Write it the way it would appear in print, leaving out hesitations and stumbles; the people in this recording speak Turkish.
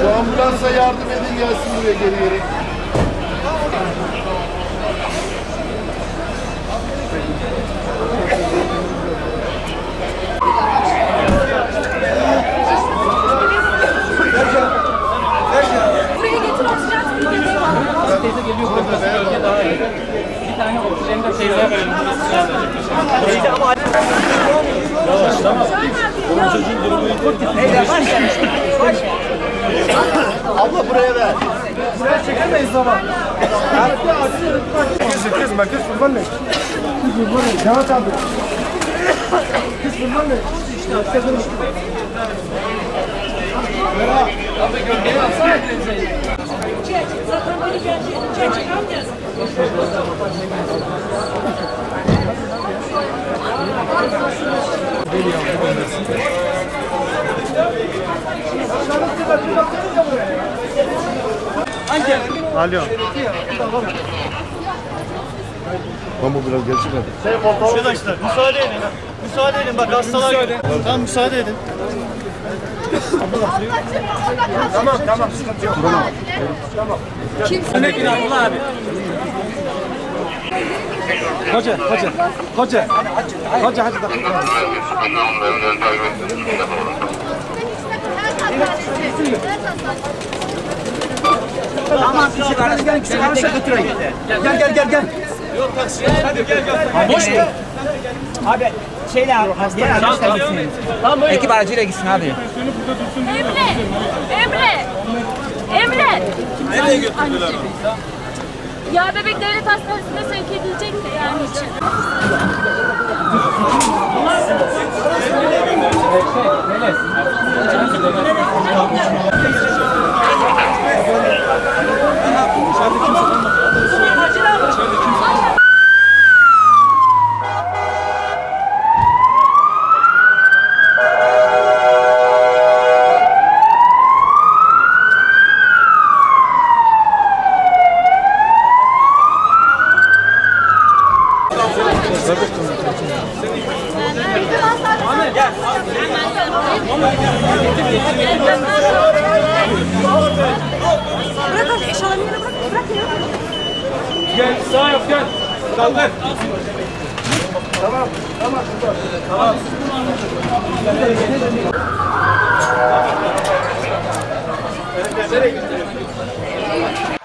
Şu ambulansa yardım edin, gelsin buraya geri. Buraya getir oksijen tüpü var. Teyze geliyor. Bir tane oksijen de teyzeye verelim. Teyze ama yavaş tamam. Onun çocuğun durumu iyi. Abla buraya ver. Buraya çekemeyiz baba. Kesme kız kurban ne? Kız kurban ne? Devat abi. Kız kurban ne? Abi gölgeye alsana teyzeyi. Zaten böyle gelecek amcası. Alo. Tamam biraz gerçekten. Arkadaşlar müsaade edin. Müsaade edin bak hastalar. Tamam müsaade edin. Tamam sıkıntı yok. Öndekini abla abi. Hoca. Hacı da. Aman küçük kardeş gel küçük kardeşe götüreyim. Gel. Yok taksi. Hadi gel. Boş mu? Abi şeyle diğer arkadaşlar gitsin. Ekip aracıyla gitsin abi. Emre. Nereye götürdüler? Ya bebek devlet hastanesine sevk edilecek de yani için. Bırak eşyalarını bırak ya. Gel sağ yap gel. Kaldır. Nereye gidiyorsun?